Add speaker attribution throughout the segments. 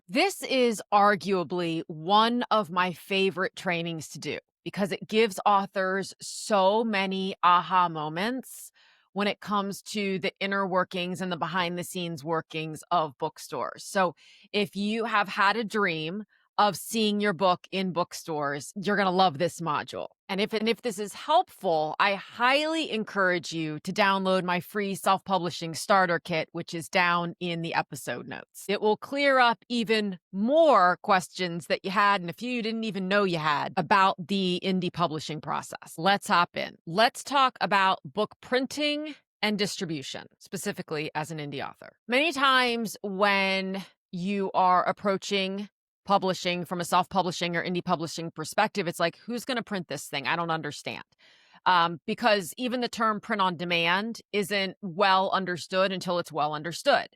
Speaker 1: This is arguably one of my favorite trainings to do because it gives authors so many aha moments when it comes to the inner workings and the behind the scenes workings of bookstores. So, if you have had a dream of seeing your book in bookstores, you're going to love this module. And if this is helpful, I highly encourage you to download my free self-publishing starter kit, which is down in the episode notes. It will clear up even more questions that you had and a few you didn't even know you had about the indie publishing process. Let's hop in. Let's talk about book printing and distribution, specifically as an indie author. Many times when you are approaching publishing from a self-publishing or indie publishing perspective, it's like, who's going to print this thing? I don't understand. Because even the term print on demand isn't well understood until it's well understood.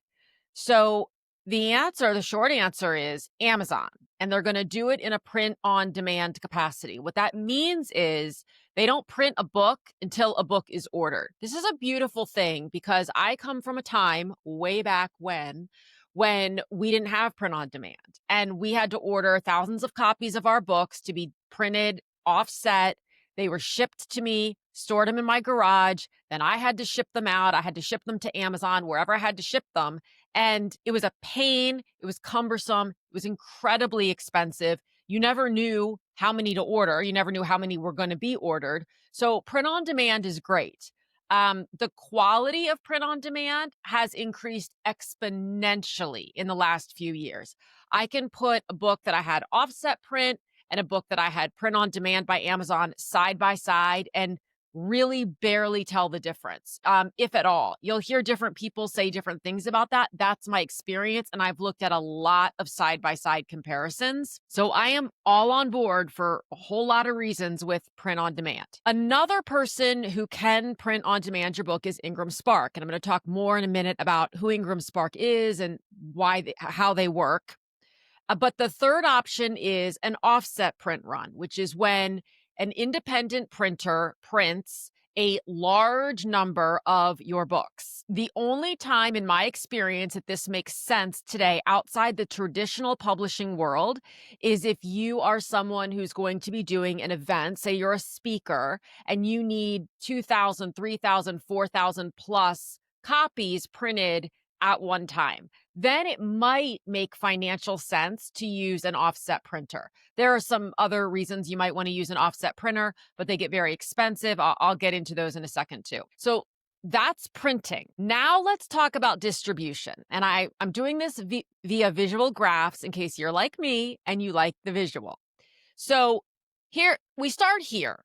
Speaker 1: So the short answer is Amazon, and they're going to do it in a print on demand capacity. What that means is they don't print a book until a book is ordered. This is a beautiful thing because I come from a time way back when we didn't have print on demand and we had to order thousands of copies of our books to be printed offset. They were shipped to me, stored them in my garage. Then I had to ship them out. I had to ship them to Amazon, wherever I had to ship them. And it was a pain. It was cumbersome. It was incredibly expensive. You never knew how many to order. You never knew how many were going to be ordered. So print on demand is great. The quality of print on demand has increased exponentially in the last few years. I can put a book that I had offset print and a book that I had print on demand by Amazon side by side and really barely tell the difference, if at all. You'll hear different people say different things about that. That's my experience. And I've looked at a lot of side by side comparisons. So I am all on board for a whole lot of reasons with print on demand. Another person who can print on demand your book is IngramSpark. And I'm going to talk more in a minute about who IngramSpark is and how they work. But the third option is an offset print run, which is when an independent printer prints a large number of your books. The only time in my experience that this makes sense today outside the traditional publishing world is if you are someone who's going to be doing an event, say you're a speaker and you need 2,000, 3,000, 4,000 plus copies printed at one time. Then it might make financial sense to use an offset printer. There are some other reasons you might want to use an offset printer, but they get very expensive. I'll get into those in a second too. So that's printing. Now let's talk about distribution. And I'm doing this via visual graphs in case you're like me and you like the visual. So we start here.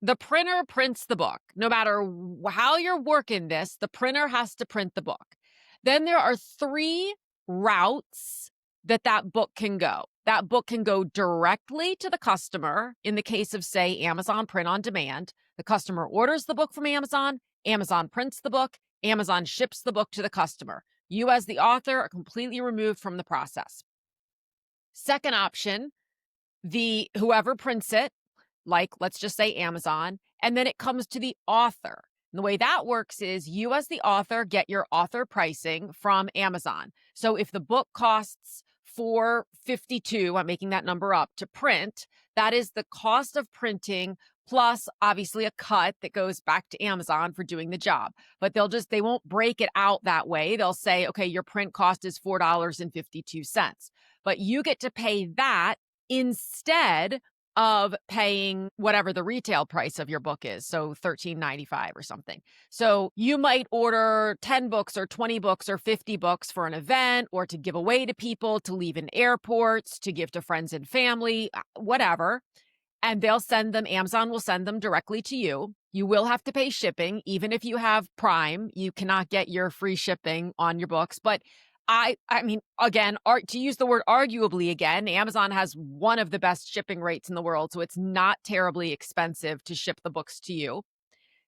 Speaker 1: The printer prints the book. No matter how you're working this, the printer has to print the book. Then there are three routes that book can go. That book can go directly to the customer. In the case of, say, Amazon Print on Demand, the customer orders the book from Amazon, Amazon prints the book, Amazon ships the book to the customer. You as the author are completely removed from the process. Second option, whoever prints it, like let's just say Amazon, and then it comes to the author. And the way that works is you as the author get your author pricing from Amazon. So if the book costs $4.52, I'm making that number up, to print, that is the cost of printing plus obviously a cut that goes back to Amazon for doing the job. But they won't break it out that way. They'll say, okay, your print cost is $4.52. But you get to pay that instead of paying whatever the retail price of your book is. So $13.95 or something. So you might order 10 books or 20 books or 50 books for an event or to give away to people, to leave in airports, to give to friends and family, whatever. And Amazon will send them directly to you. You will have to pay shipping. Even if you have Prime, you cannot get your free shipping on your books. But I mean, again, to use the word arguably again, Amazon has one of the best shipping rates in the world. So it's not terribly expensive to ship the books to you.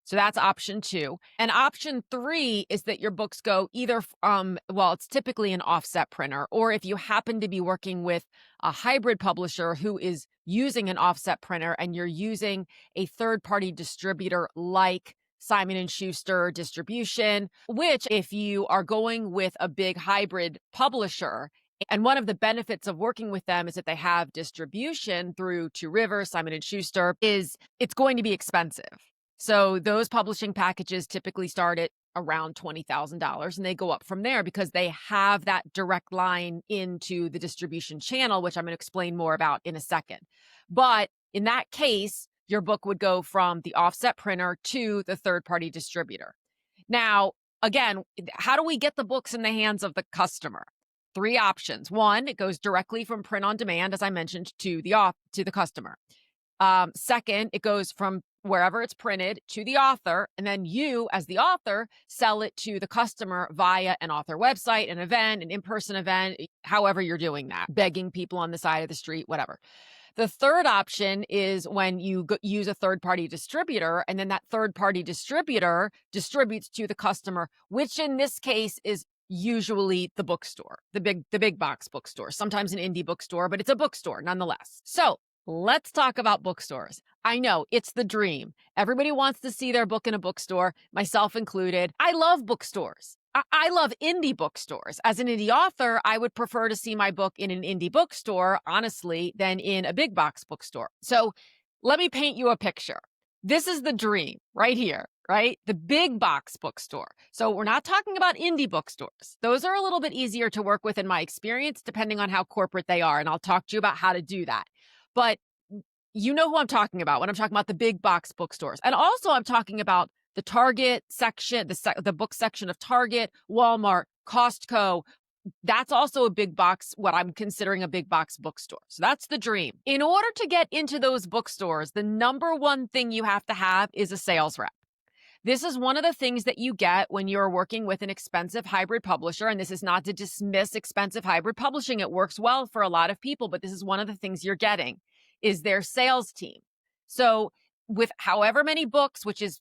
Speaker 1: So that's option 2. And option 3 is that your books go either it's typically an offset printer, or if you happen to be working with a hybrid publisher who is using an offset printer and you're using a third-party distributor like Simon & Schuster distribution, which if you are going with a big hybrid publisher And one of the benefits of working with them is that they have distribution through Two Rivers, Simon & Schuster, is it's going to be expensive. So those publishing packages typically start at around $20,000 and they go up from there because they have that direct line into the distribution channel, which I'm going to explain more about in a second. But in that case, your book would go from the offset printer to the third-party distributor. Now, again, how do we get the books in the hands of the customer? 3 options. 1, it goes directly from print on demand, as I mentioned, to the customer. 2nd, it goes from wherever it's printed to the author, and then you, as the author, sell it to the customer via an author website, an event, an in-person event, however you're doing that, begging people on the side of the street, whatever. The 3rd option is when you use a third-party distributor, and then that third-party distributor distributes to the customer, which in this case is usually the bookstore, the big box bookstore, sometimes an indie bookstore, but it's a bookstore nonetheless. So let's talk about bookstores. I know it's the dream. Everybody wants to see their book in a bookstore, myself included. I love bookstores. I love indie bookstores. As an indie author, I would prefer to see my book in an indie bookstore, honestly, than in a big box bookstore. So let me paint you a picture. This is the dream right here, right? The big box bookstore. So we're not talking about indie bookstores. Those are a little bit easier to work with in my experience, depending on how corporate they are. And I'll talk to you about how to do that. But you know who I'm talking about when I'm talking about the big box bookstores. And also I'm talking about the Target section, the book section of Target, Walmart, Costco. That's also a big box, what I'm considering a big box bookstore. So that's the dream. In order to get into those bookstores, the number one thing you have to have is a sales rep. This is one of the things that you get when you're working with an expensive hybrid publisher. And this is not to dismiss expensive hybrid publishing. It works well for a lot of people, but this is one of the things you're getting is their sales team. So with however many books, which is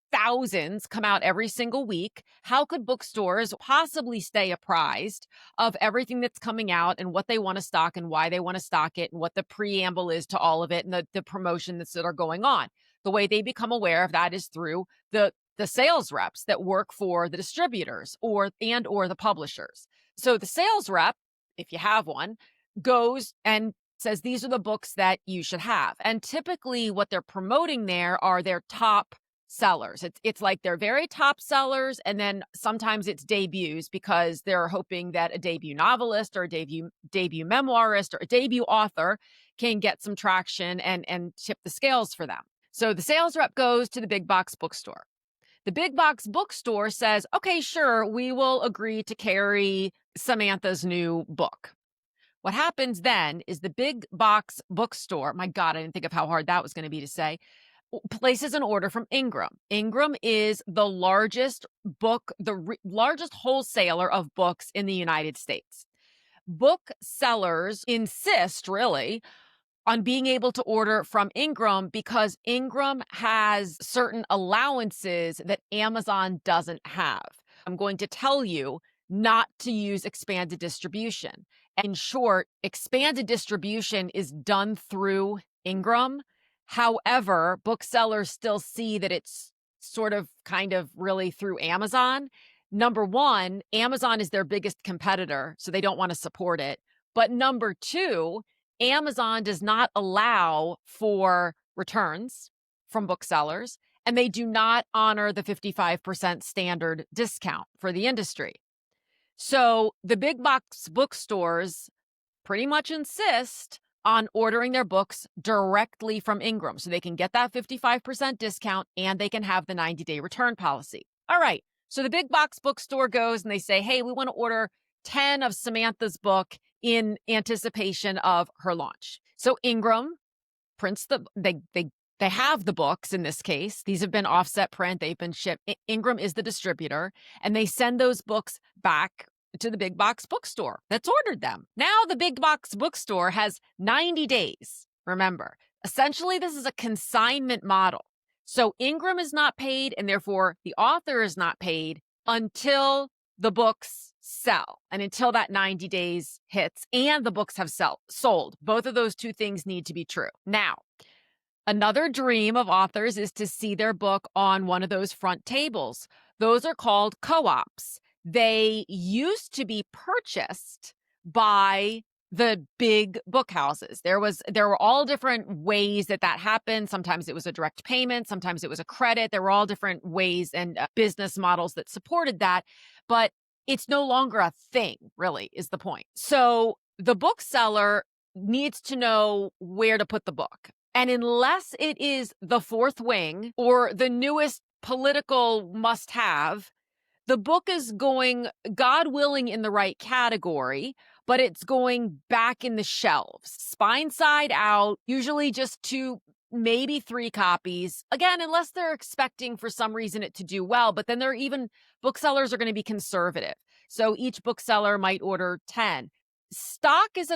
Speaker 1: thousands, come out every single week, how could bookstores possibly stay apprised of everything that's coming out and what they want to stock and why they want to stock it and what the preamble is to all of it and the promotions that are going on? The way they become aware of that is through the sales reps that work for the distributors or the publishers. So the sales rep, if you have one, goes and says, these are the books that you should have. And typically what they're promoting there are their top sellers. It's like their very top sellers, and then sometimes it's debuts because they're hoping that a debut novelist or a debut memoirist or a debut author can get some traction and tip the scales for them. So the sales rep goes to the big box bookstore. The big box bookstore says, okay, sure, we will agree to carry Samantha's new book. What happens then is the big box bookstore, my God, I didn't think of how hard that was going to be to say, places an order from Ingram. Ingram is the largest largest wholesaler of books in the United States. Booksellers insist, really, on being able to order from Ingram because Ingram has certain allowances that Amazon doesn't have. I'm going to tell you not to use expanded distribution. In short, expanded distribution is done through Ingram. However, booksellers still see that it's sort of kind of really through Amazon. Number one, Amazon is their biggest competitor, so they don't want to support it. But number two, Amazon does not allow for returns from booksellers, and they do not honor the 55% standard discount for the industry. So the big box bookstores pretty much insist on ordering their books directly from Ingram so they can get that 55% discount and they can have the 90-day return policy. All right, so the big box bookstore goes and they say, hey, we want to order 10 of Samantha's book in anticipation of her launch. So Ingram prints they have the books in this case. These have been offset print. They've been shipped. Ingram is the distributor, and they send those books back to the big box bookstore that's ordered them. Now the big box bookstore has 90 days. Remember, essentially this is a consignment model. So Ingram is not paid, and therefore the author is not paid until the books sell and until that 90 days hits and the books have sold. Both of those two things need to be true. Now, another dream of authors is to see their book on one of those front tables. Those are called co-ops. They used to be purchased by the big book houses. There were all different ways that happened. Sometimes it was a direct payment, sometimes it was a credit. There were all different ways and business models that supported that, but it's no longer a thing, really, is the point. So the bookseller needs to know where to put the book. And unless it is the fourth wing or the newest political must-have, the book is going, God willing, in the right category, but it's going back in the shelves, spine side out, usually just 2, maybe 3 copies. Again, unless they're expecting for some reason it to do well, but then booksellers are going to be conservative. So each bookseller might order 10. Stock is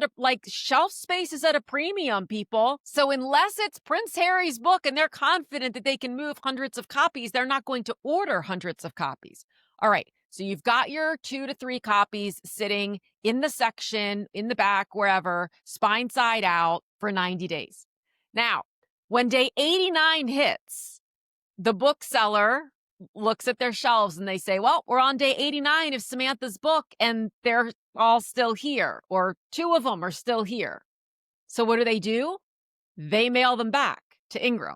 Speaker 1: shelf space is at a premium, people. So unless it's Prince Harry's book and they're confident that they can move hundreds of copies, they're not going to order hundreds of copies. All right, so you've got your 2 to 3 copies sitting in the section, in the back, wherever, spine side out for 90 days. Now, when day 89 hits, the bookseller looks at their shelves and they say, well, we're on day 89 of Samantha's book and they're all still here, or 2 of them are still here. So what do? They mail them back to Ingram.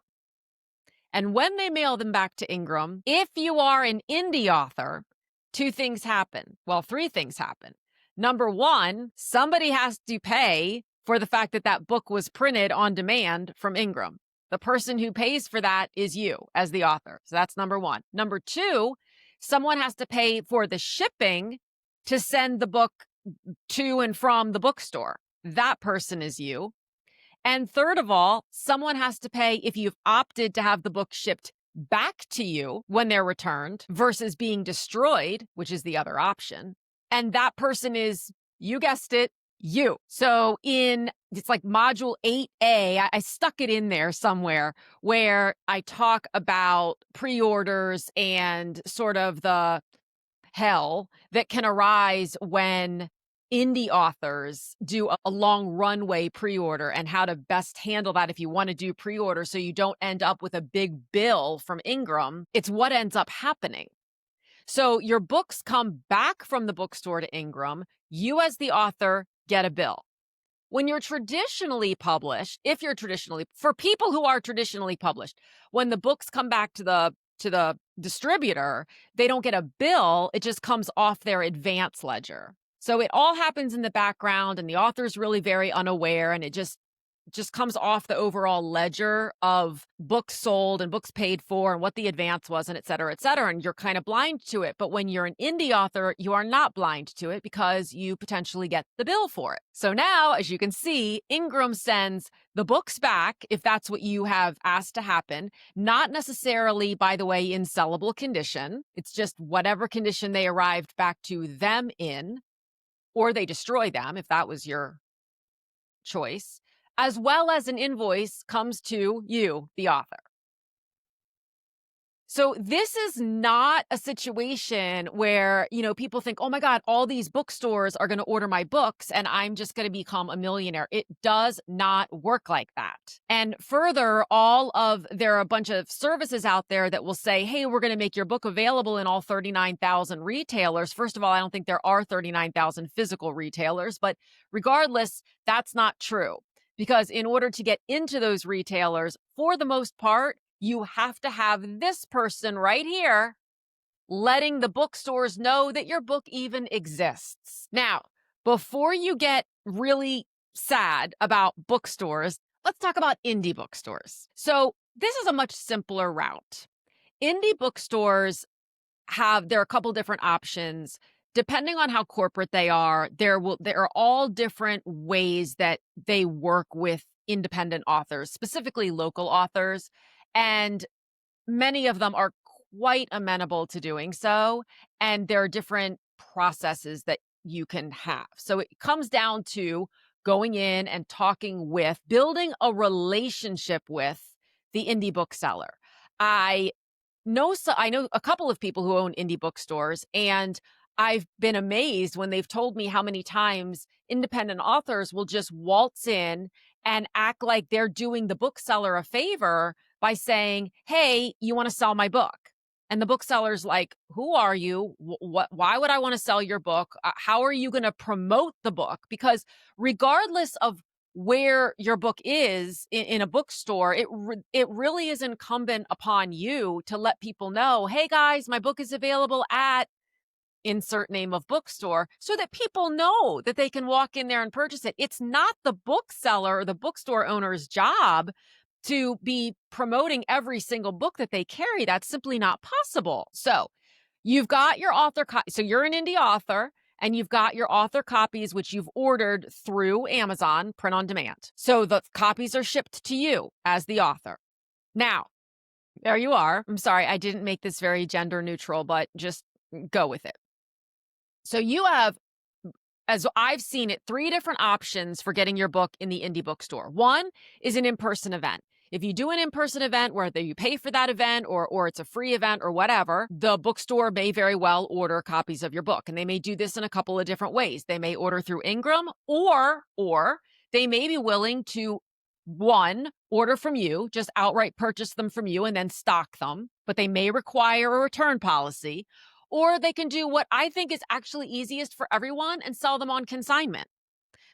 Speaker 1: And when they mail them back to Ingram, if you are an indie author, 2 things happen. Well, 3 things happen. Number 1, somebody has to pay for the fact that that book was printed on demand from Ingram. The person who pays for that is you as the author. So that's number 1. Number 2, someone has to pay for the shipping to send the book to and from the bookstore. That person is you. And third of all, someone has to pay if you've opted to have the book shipped back to you when they're returned versus being destroyed, which is the other option. And that person is, you guessed it, you. So it's like module 8A, I stuck it in there somewhere where I talk about pre-orders and sort of the hell that can arise when indie authors do a long runway pre-order and how to best handle that if you want to do pre-order so you don't end up with a big bill from Ingram. It's what ends up happening. So your books come back from the bookstore to Ingram. You as the author get a bill. When you're traditionally published, for people who are traditionally published, when the books come back to the distributor, they don't get a bill. It just comes off their advance ledger. So it all happens in the background and the author's really very unaware, and it just comes off the overall ledger of books sold and books paid for and what the advance was and et cetera, and you're kind of blind to it. But when you're an indie author, you are not blind to it because you potentially get the bill for it. So now, as you can see, Ingram sends the books back if that's what you have asked to happen, not necessarily, by the way, in sellable condition. It's just whatever condition they arrived back to them in, or they destroy them if that was your choice, as well as an invoice comes to you, the author. So this is not a situation where, people think, oh my God, all these bookstores are going to order my books and I'm just going to become a millionaire. It does not work like that. And further, there are a bunch of services out there that will say, hey, we're going to make your book available in all 39,000 retailers. First of all, I don't think there are 39,000 physical retailers, but regardless, that's not true. Because in order to get into those retailers, for the most part, you have to have this person right here letting the bookstores know that your book even exists. Now, before you get really sad about bookstores, let's talk about indie bookstores. So this is a much simpler route. Indie bookstores there are a couple different options. Depending on how corporate they are, there are all different ways that they work with independent authors, specifically local authors. And many of them are quite amenable to doing so. And there are different processes that you can have. So it comes down to going in and building a relationship with the indie bookseller. I know a couple of people who own indie bookstores, and I've been amazed when they've told me how many times independent authors will just waltz in and act like they're doing the bookseller a favor by saying, hey, you want to sell my book? And the bookseller's like, "Who are you? What why would I want to sell your book? How are you going to promote the book?" Because regardless of where your book is in a bookstore, it really is incumbent upon you to let people know, "Hey guys, my book is available at insert name of bookstore," so that people know that they can walk in there and purchase it. It's not the bookseller or the bookstore owner's job to be promoting every single book that they carry. That's simply not possible. So you've got your so you're an indie author and you've got your author copies, which you've ordered through Amazon print on demand. So the copies are shipped to you as the author. Now, there you are. I'm sorry, I didn't make this very gender neutral, but just go with it. So you have, as I've seen it, 3 different options for getting your book in the indie bookstore. One is an in-person event. If you do an in-person event, whether you pay for that event or it's a free event or whatever, the bookstore may very well order copies of your book. And they may do this in a couple of different ways. They may order through Ingram, or they may be willing to, one, order from you, just outright purchase them from you and then stock them, but they may require a return policy. Or they can do what I think is actually easiest for everyone and sell them on consignment.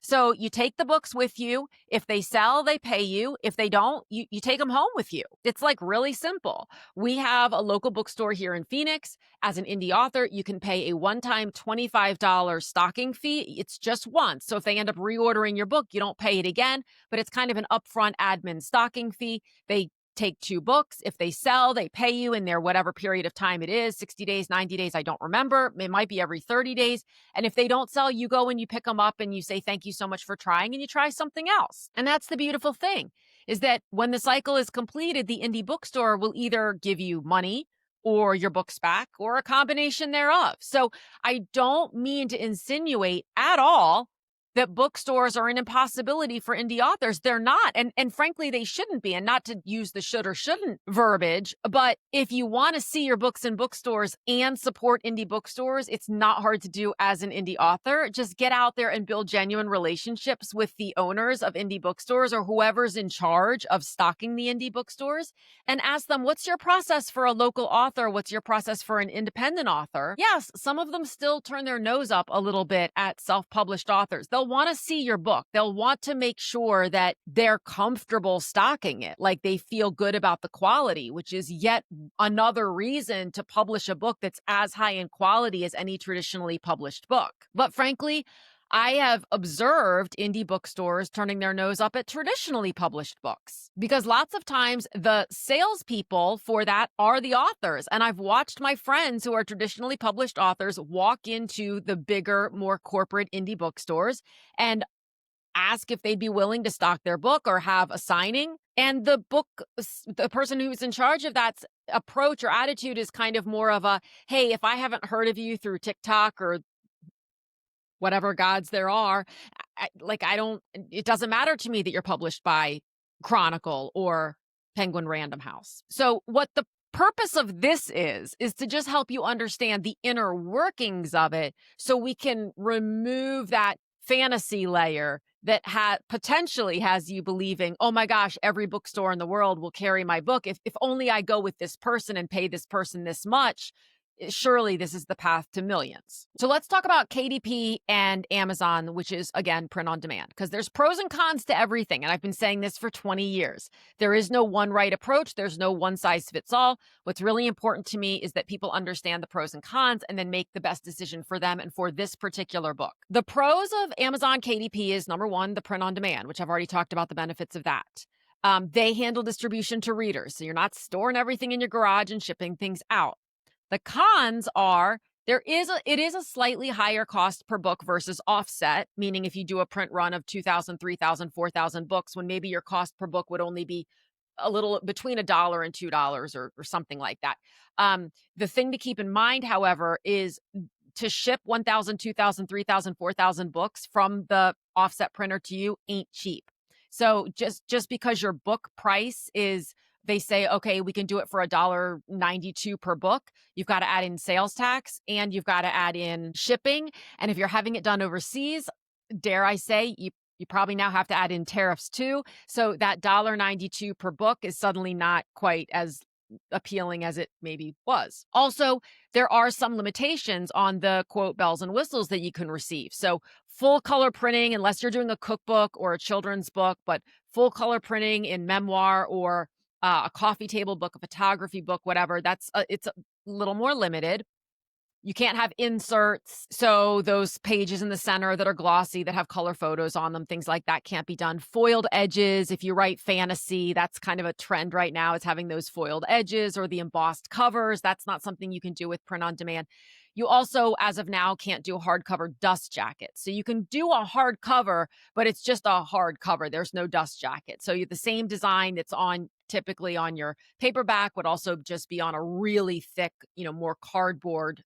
Speaker 1: So you take the books with you. If they sell, they pay you. If they don't, you take them home with you. It's like really simple. We have a local bookstore here in Phoenix. As an indie author, you can pay a one-time $25 stocking fee. It's just once. So if they end up reordering your book, you don't pay it again, but it's kind of an upfront admin stocking fee. They take 2 books. If they sell, they pay you in their whatever period of time it is, 60 days, 90 days, I don't remember. It might be every 30 days. And if they don't sell, you go and you pick them up and you say, "Thank you so much for trying," and you try something else. And that's the beautiful thing, is that when the cycle is completed, the indie bookstore will either give you money or your books back or a combination thereof. So I don't mean to insinuate at all that bookstores are an impossibility for indie authors. They're not. And frankly, they shouldn't be. And not to use the should or shouldn't verbiage, but if you want to see your books in bookstores and support indie bookstores, it's not hard to do as an indie author. Just get out there and build genuine relationships with the owners of indie bookstores or whoever's in charge of stocking the indie bookstores and ask them, "What's your process for a local author? What's your process for an independent author?" Yes, some of them still turn their nose up a little bit at self-published authors. They'll want to see your book. They'll want to make sure that they're comfortable stocking it, like they feel good about the quality, which is yet another reason to publish a book that's as high in quality as any traditionally published book. But frankly, I have observed indie bookstores turning their nose up at traditionally published books because lots of times the salespeople for that are the authors. And I've watched my friends who are traditionally published authors walk into the bigger, more corporate indie bookstores and ask if they'd be willing to stock their book or have a signing. And the person who's in charge of that approach or attitude is kind of more of a, "Hey, if I haven't heard of you through TikTok or whatever gods there are, it doesn't matter to me that you're published by Chronicle or Penguin Random House." So what the purpose of this is to just help you understand the inner workings of it so we can remove that fantasy layer that potentially has you believing, "Oh my gosh, every bookstore in the world will carry my book. If only I go with this person and pay this person this much, surely this is the path to millions." So let's talk about KDP and Amazon, which is, again, print on demand, because there's pros and cons to everything. And I've been saying this for 20 years. There is no one right approach. There's no one size fits all. What's really important to me is that people understand the pros and cons and then make the best decision for them and for this particular book. The pros of Amazon KDP is, number one, the print on demand, which I've already talked about the benefits of that. They handle distribution to readers. So you're not storing everything in your garage and shipping things out. The cons are it is a slightly higher cost per book versus offset, meaning if you do a print run of 2,000, 3,000, 4,000 books, when maybe your cost per book would only be a little between $1 and $2 or something like that. The thing to keep in mind, however, is to ship 1,000, 2,000, 3,000, 4,000 books from the offset printer to you ain't cheap. So just because your book price is, they say, okay, we can do it for $1.92 per book, you've got to add in sales tax and you've got to add in shipping. And if you're having it done overseas, dare I say, you probably now have to add in tariffs too. So that $1.92 per book is suddenly not quite as appealing as it maybe was. Also, there are some limitations on the quote bells and whistles that you can receive. So, full color printing, unless you're doing a cookbook or a children's book, but full color printing in memoir or a coffee table book, a photography book, whatever, it's a little more limited. You can't have inserts. So those pages in the center that are glossy, that have color photos on them, things like that can't be done. Foiled edges, if you write fantasy, that's kind of a trend right now, is having those foiled edges or the embossed covers. That's not something you can do with print on demand. You also, as of now, can't do hardcover dust jackets. So you can do a hardcover, but it's just a hardcover. There's no dust jacket. So you the same design that's on typically on your paperback would also just be on a really thick, more cardboard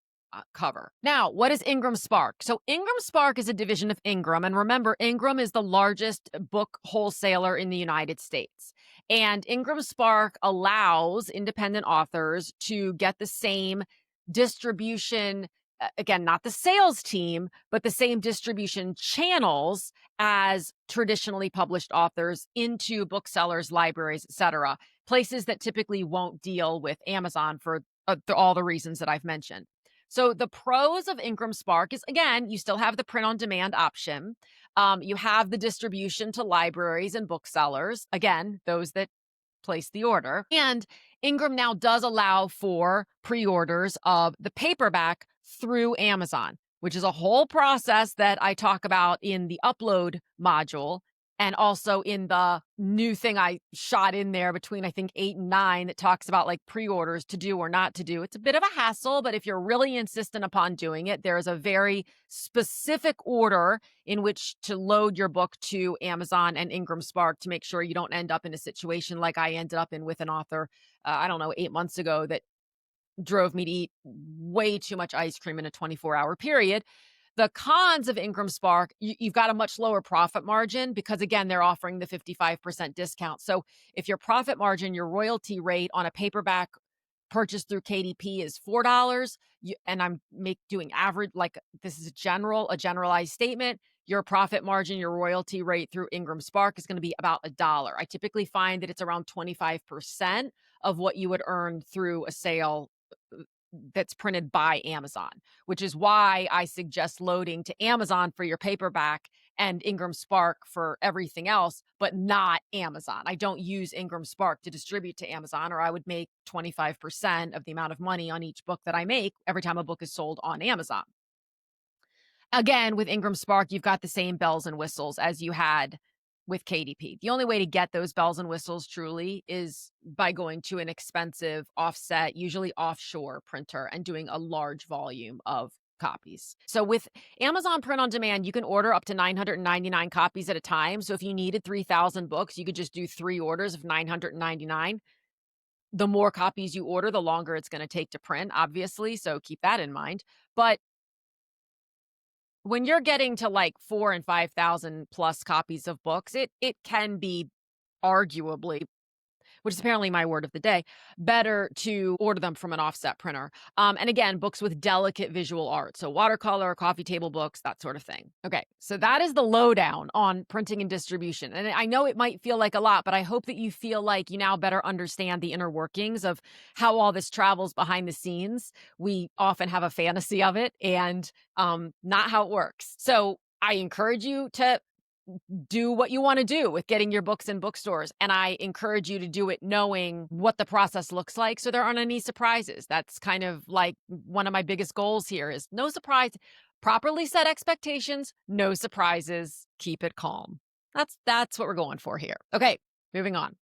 Speaker 1: cover. Now, what is IngramSpark? So, IngramSpark is a division of Ingram. And remember, Ingram is the largest book wholesaler in the United States. And IngramSpark allows independent authors to get the same distribution. Again, not the sales team, but the same distribution channels as traditionally published authors into booksellers, libraries, etc. Places that typically won't deal with Amazon for all the reasons that I've mentioned. So the pros of IngramSpark is, again, you still have the print on demand option. You have the distribution to libraries and booksellers. Again, those that place the order. And Ingram now does allow for pre-orders of the paperback through Amazon, which is a whole process that I talk about in the upload module. And also in the new thing I shot in there between, I think, 8 and 9 that talks about like pre-orders to do or not to do. It's a bit of a hassle, but if you're really insistent upon doing it, there is a very specific order in which to load your book to Amazon and IngramSpark to make sure you don't end up in a situation like I ended up in with an author, I don't know, 8 months ago that drove me to eat way too much ice cream in a 24-hour period. The cons of IngramSpark, you've got a much lower profit margin because, again, they're offering the 55% discount. So if your profit margin, your royalty rate on a paperback purchased through KDP is $4, and I'm doing average, like this is a generalized statement, your profit margin, your royalty rate through IngramSpark is going to be about $1. I typically find that it's around 25% of what you would earn through a sale that's printed by Amazon, which is why I suggest loading to Amazon for your paperback and IngramSpark for everything else, but not Amazon. I don't use IngramSpark to distribute to Amazon, or I would make 25% of the amount of money on each book that I make every time a book is sold on Amazon. Again, with IngramSpark, you've got the same bells and whistles as you had with KDP. The only way to get those bells and whistles truly is by going to an expensive offset, usually offshore printer and doing a large volume of copies. So with Amazon Print on Demand, you can order up to 999 copies at a time. So if you needed 3,000 books, you could just do 3 orders of 999. The more copies you order, the longer it's going to take to print, obviously. So keep that in mind. But when you're getting to like 4 and 5,000 plus copies of books, it can be arguably, which is apparently my word of the day, better to order them from an offset printer. And again, books with delicate visual art. So watercolor, coffee table books, that sort of thing. Okay, so that is the lowdown on printing and distribution. And I know it might feel like a lot, but I hope that you feel like you now better understand the inner workings of how all this travels behind the scenes. We often have a fantasy of it and not how it works. So I encourage you to do what you want to do with getting your books in bookstores. And I encourage you to do it knowing what the process looks like so there aren't any surprises. That's kind of like one of my biggest goals here is no surprise. Properly set expectations, no surprises, keep it calm. That's what we're going for here. Okay, moving on.